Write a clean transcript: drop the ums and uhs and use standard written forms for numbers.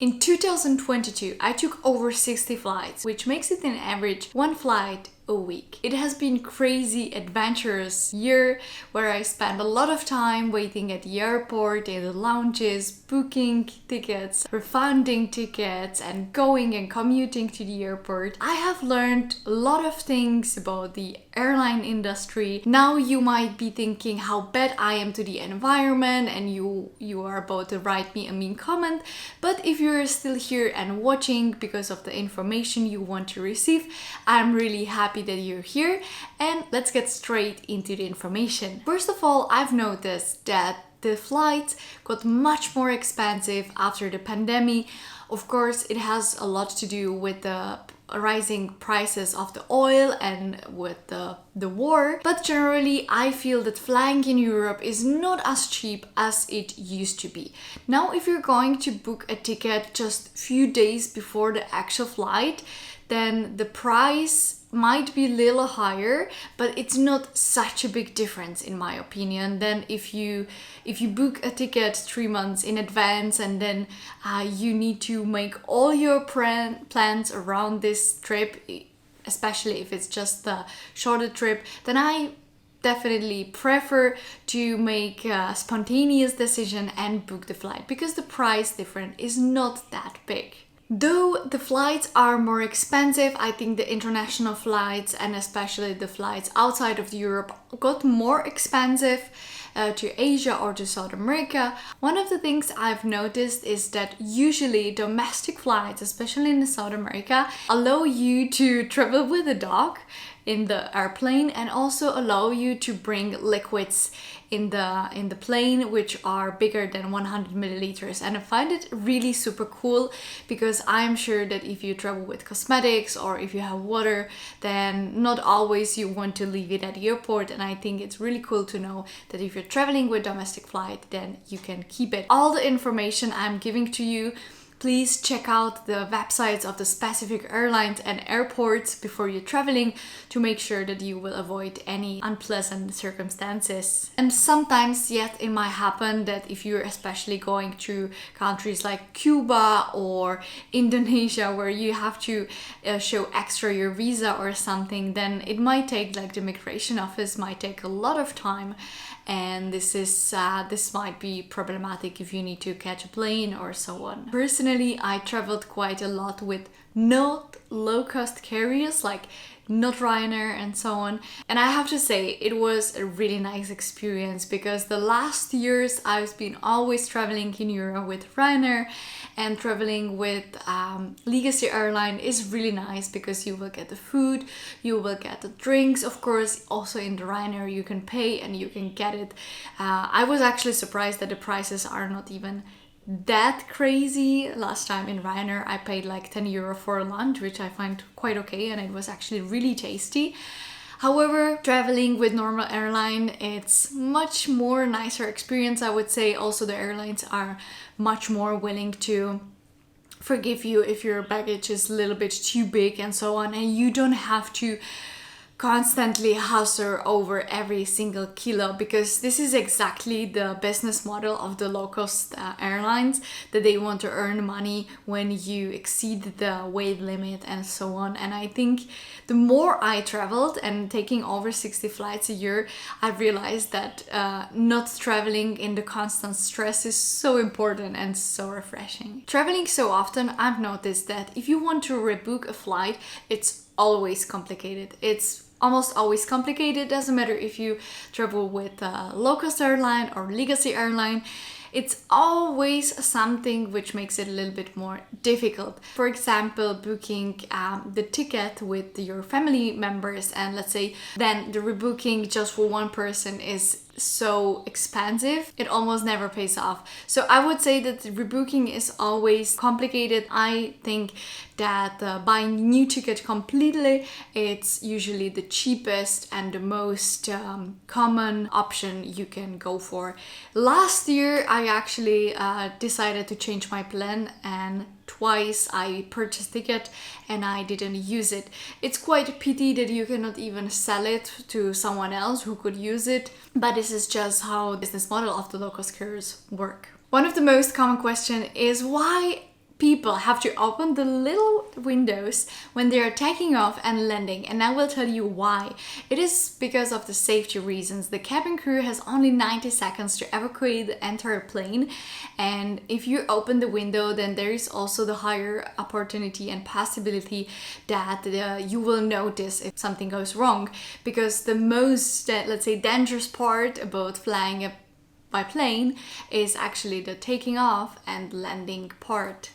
In 2022, I took over 60 flights, which makes it an average one flight a week. It has been crazy, adventurous year where I spent a lot of time waiting at the airport, in the lounges, booking tickets, refunding tickets, and going and commuting to the airport. I have learned a lot of things about the airline industry. Now you might be thinking how bad I am to the environment and you are about to write me a mean comment, but if you're still here and watching because of the information you want to receive, I'm really happy that you're here, and let's get straight into the information. First of all, I've noticed that the flights got much more expensive after the pandemic. Of course, it has a lot to do with the rising prices of the oil and with the war, but generally I feel that flying in Europe is not as cheap as it used to be. Now, if you're going to book a ticket just a few days before the actual flight, then the price might be a little higher, but it's not such a big difference in my opinion than if you book a ticket 3 months in advance and then you need to make all your plans around this trip, especially if it's just a shorter trip. Then I definitely prefer to make a spontaneous decision and book the flight because the price difference is not that big. Though the flights are more expensive, I think the international flights and especially the flights outside of Europe got more expensive to Asia or to South America. One of the things I've noticed is that usually domestic flights, especially in South America, allow you to travel with a dog in the airplane and also allow you to bring liquids in the plane which are bigger than 100 milliliters, and I find it really super cool because I'm sure that if you travel with cosmetics or if you have water, then not always you want to leave it at the airport, and I think it's really cool to know that if you're traveling with domestic flight, then you can keep it. All the information I'm giving to you, please check out the websites of the specific airlines and airports before you're traveling to make sure that you will avoid any unpleasant circumstances. And sometimes, yet, it might happen that if you're especially going to countries like Cuba or Indonesia where you have to show extra your visa or something, then it might take, like the immigration office might take a lot of time. And this might be problematic if you need to catch a plane or so on. Personally, I traveled quite a lot with not low-cost carriers like not Ryanair and so on. And I have to say, it was a really nice experience because the last years I've been always traveling in Europe with Ryanair, and traveling with Legacy Airline is really nice because you will get the food, you will get the drinks, of course. Also in the Ryanair you can pay and you can get it. I was actually surprised that the prices are not even that crazy. Last time in Ryanair I paid like €10 for a lunch, which I find quite okay, and it was actually really tasty. However, traveling with normal airline, it's much more nicer experience, I would say. Also, the airlines are much more willing to forgive you if your baggage is a little bit too big and so on, and you don't have to constantly hustle over every single kilo, because this is exactly the business model of the low-cost airlines, that they want to earn money when you exceed the weight limit and so on. And I think the more I traveled and taking over 60 flights a year, I realized that not traveling in the constant stress is so important and so refreshing. Traveling so often, I've noticed that if you want to rebook a flight, it's always complicated. It's almost always complicated. Doesn't matter if you travel with a low-cost airline or Legacy Airline. It's always something which makes it a little bit more difficult. For example, booking the ticket with your family members, and let's say then the rebooking just for one person is so expensive, it almost never pays off. So I would say that the rebooking is always complicated. I think that buying new ticket completely, it's usually the cheapest and the most common option you can go for. Last year I actually decided to change my plan, and twice I purchased ticket and I didn't use it. It's quite a pity that you cannot even sell it to someone else who could use it, but this is just how the business model of the low-cost carriers work. One of the most common questions is why people have to open the little windows when they are taking off and landing, and I will tell you why. It is because of the safety reasons. The cabin crew has only 90 seconds to evacuate the entire plane, and if you open the window, then there is also the higher opportunity and possibility that you will notice if something goes wrong, because the most, let's say, dangerous part about flying by plane is actually the taking off and landing part.